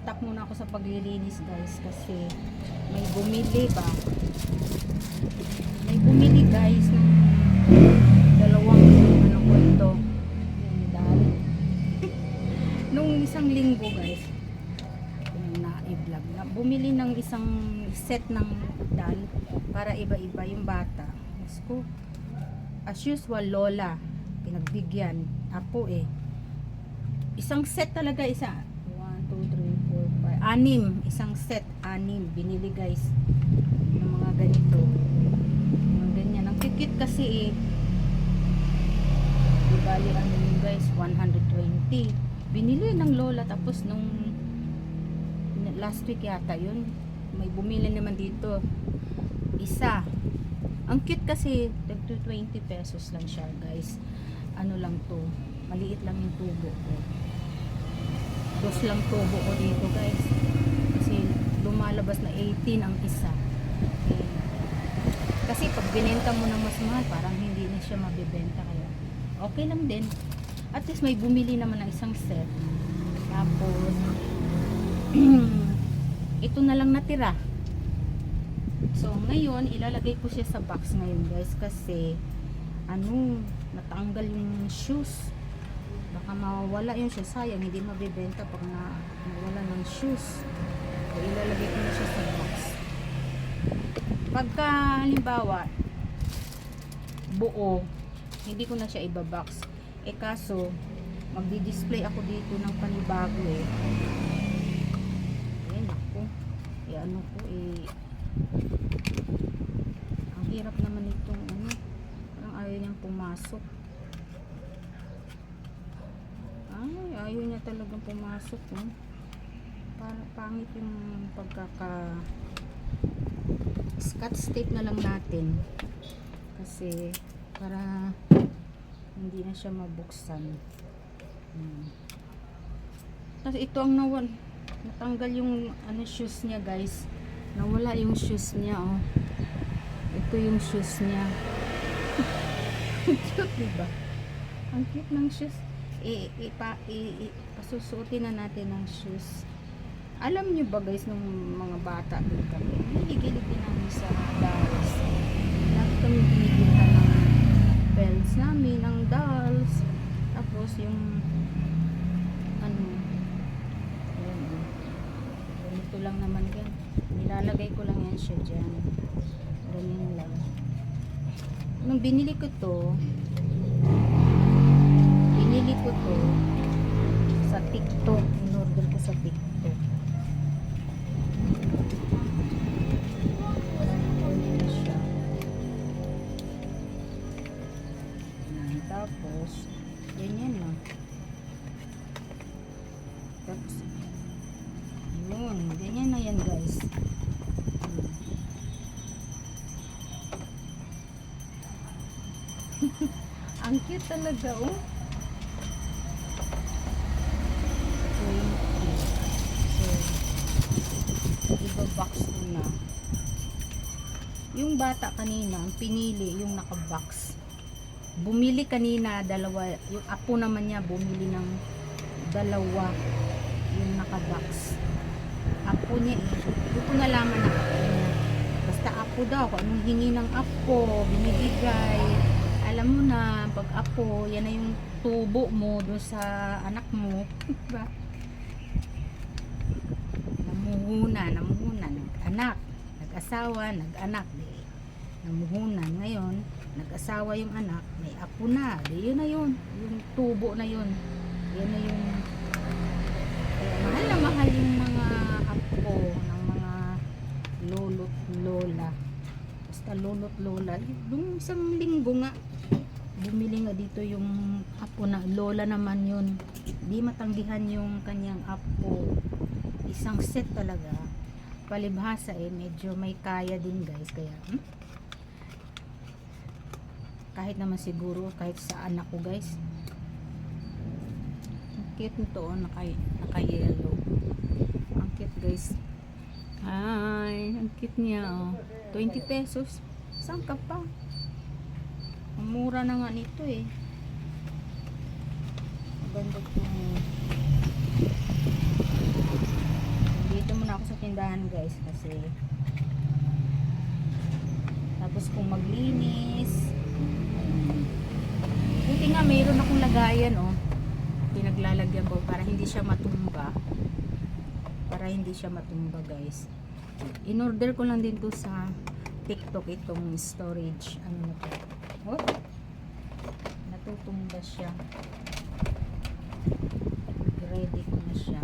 nag-stock muna ako sa paglilinis guys kasi may bumili ba. May bumili guys ng dalawang ano ko ito. Yung dahil nung isang linggo guys na i-vlog na bumili ng isang set ng dal para iba-iba yung bata. Mas ko as usual lola pinagbigyan apo eh. Isang set talaga isa. 1, 2, 3, 4, 5. Anim. Isang set. Anim. Binili guys. Ng mga ganito. Mga ganyan. Ang kikit kasi eh. Di bali ano yun guys. 120. Binili ng lola. Tapos nung last week yata yun. May bumili naman dito. Isa. Ang cute kasi. 20 pesos lang siya guys. Ano lang to. Maliit lang yung tubo ko. Dos lang tubo ko dito guys. Kasi lumalabas na 18 ang isa. Okay. Kasi pag binenta mo ng mas mahal, parang hindi na siya mabibenta. Kaya okay lang din. At least may bumili naman ng isang set. Tapos ito na lang natira. So ngayon, ilalagay ko siya sa box ngayon guys. Kasi ano, natanggal yung shoes. Baka mawala yun siya, sayang hindi mabibenta pag nawala ng shoes. So ilalagay ko na siya sa box. Pagka halimbawa buo, hindi ko na siya ibabox. Eh kaso magdi-display ako dito ng panibago eh. Ayan ako. Eh ano ko eh. Ang hirap naman itong ano. Parang ayaw niyang pumasok. Ay, ayaw niya talagang pumasok. No? Para pangit yung pagkaka scotch tape na lang natin. Kasi para hindi na siya mabuksan. Tapos ito ang natanggal yung ano shoes niya guys. Nawala yung shoes niya oh. Ito yung shoes niya. Cute diba? Ang cute ng shoes. Pasusuotin na natin ng shoes. Alam nyo ba guys, nung mga bata din kami, hilig-hilig din namin sa dolls. Lagi kami binibigyan ng bells namin, ng dolls. Tapos yung ano, ganito lang naman yan. Nilalagay ko lang yan siya dyan. Ganyan lang. Nung binili ko to sa TikTok. In-order ko sa TikTok. Ayan siya. Tapos ganyan lang. Tapos yun. Ganyan na yan guys. Ang cute talaga oh. Iba-box ko na. Yung bata kanina, pinili yung naka-box. Bumili kanina, dalawa. Yung apo naman niya, bumili ng dalawa yung naka-box. Apo niya eh. Hindi ko nalaman na apo niya. Basta apo daw. Kung anong hingi ng apo, binibigay. Alam mo na, pag apo, yan na yung tubo mo doon sa anak mo. Diba? Namuhunan, nag-anak, nag-asawa, nag-anak, namuhunan. Ngayon, nag-asawa yung anak, may apo na, yun na yun, yung tubo na yun, yun na yung mahal na mahal yung mga apo ng mga lolo't lola. Basta lolo't lola. Yung isang linggo nga, bumili nga dito yung apo na lola naman yun, di matanggihan yung kanyang apo. Isang set talaga. Palibhasa eh, medyo may kaya din guys. Kaya kahit naman siguro, kahit sa anak ko guys. Ang cute nito oh, naka-yellow. Ang cute guys. Ay, ang cute niya oh. 20 pesos. Saan ka pa? Ang mura na nga nito eh. Maganda itong tindahan guys kasi tapos kung maglinis buti nga mayroon akong lagayan oh, pinaglalagyan ko para hindi siya matumba guys. In order ko lang din to sa TikTok itong storage ano na to oh, natutumba siya, ready ko na siya.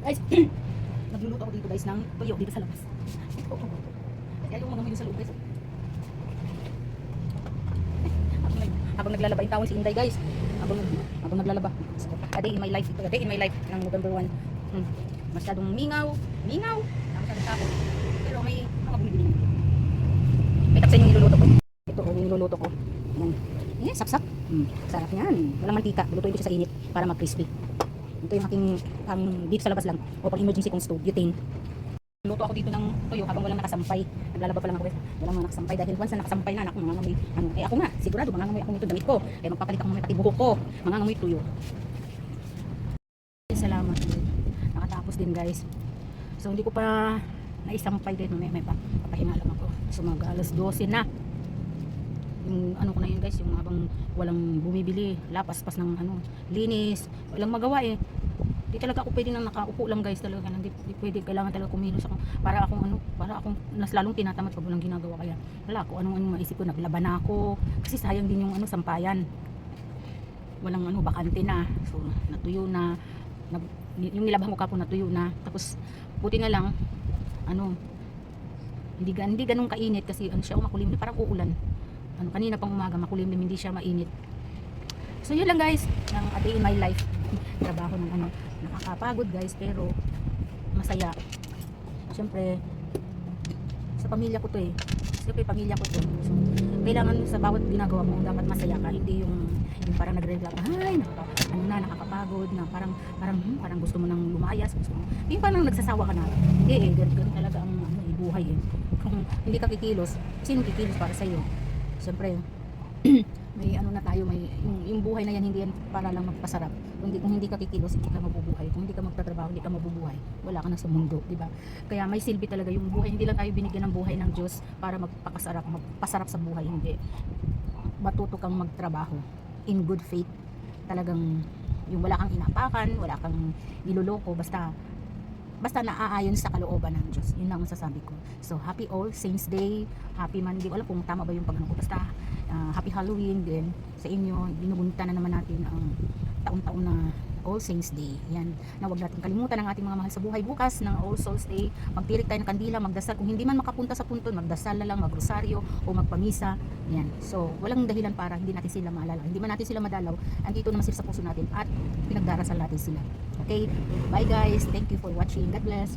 Guys, nagluluto ako dito guys ng tuyo dito sa labas. Kasi ayaw mga dito sa loob guys. Habang naglalaba yung tawon si Inday guys. Habang naglalaba. A day in my life. A day in my life ng November 1. Masyadong mingaw. Masyadong tapos. Pero may mga bumibili. May tapos yung niluluto ko. Ito yung niluluto ko. Yan. Sapsap. Sarap yan. Walang mantika. Lutuin ko siya sa init para mag-crispy. Ito yung aking dito sa labas lang o pang emergency kong stove, butane. Luto ako dito ng tuyo habang walang nakasampay. Naglalaba pa lang ako guys. Walang mga nakasampay dahil once na nakasampay na ako mangangamoy. Ako nga, sigurado mangangamoy ako nito damit ko. Kaya magpapalit ako mamaya pati buhok ko. Mangangamoy tuyo. Salamat. Nakatapos din guys. So hindi ko pa naisampay din. May papahinga lang ako. So mag alas 12 na. Yung ano ko na yun guys, yung habang walang bumibili, lapaspas ng linis, walang magawa eh. Di talaga ako pwede nang nakaupo lang guys, talaga hindi pwede, kailangan talaga kumilos ako para akong mas lalong tinatamad pag walang ginagawa. Kaya wala ako anong maisip ko, naglaba na ako kasi sayang din yung sampayan. Walang bakante na. So natuyo na, yung nilabhan ko kapon natuyo na. Tapos buti na lang hindi ganun kainit kasi siya makulimlim, parang uulan. Kanina pang umaga makulimlim, hindi siya mainit. So yun lang guys, ng a day in my life. Trabaho ng nakakapagod guys, pero masaya. Siyempre Sa pamilya ko to eh. Siyempre pamilya ko to. So, kailangan sa bawat ginagawa mo dapat masaya ka, hindi yung parang nagre-reklamo, ay nakakapagod na parang gusto mo nang lumayas, gusto mo. Yung parang nagsasawa ka na. Hindi eh, ganun talaga ang buhay eh. Kung hindi ka kikilos, sino kikilos para sa iyo? Siyempre, may na tayo, may yung buhay na yan hindi yan para lang magpasarap. Kung hindi ka kikilos, hindi ka mabubuhay. Kung hindi ka magtatrabaho, hindi ka mabubuhay. Wala ka na sa mundo, di ba? Kaya may silbi talaga yung buhay. Hindi lang tayo binigyan ng buhay ng Diyos para magpasarap sa buhay, hindi. Matuto kang magtrabaho in good faith. Talagang yung wala kang inapakan, wala kang niloloko, basta naaayon sa kalooban ng Diyos. Yun lang ang sasabi ko. So, happy All Saints Day, happy Monday. Wala kung tama ba yung pag-ano ko. Basta, happy Halloween din sa inyo. Binubunta na naman natin ang taon-taon na All Saints Day. Yan, na huwag natin kalimutan ang ating mga mahal sa buhay. Bukas ng All Souls Day, magtirik tayo ng kandila, magdasal. Kung hindi man makapunta sa punto, magdasal na lang, magrosaryo o magpamisa. Yan. So, walang dahilan para hindi natin sila maalala. Hindi man natin sila madalaw, andito naman sila sa puso natin at pinagdarasal natin sila. Okay? Bye guys. Thank you for watching. God bless.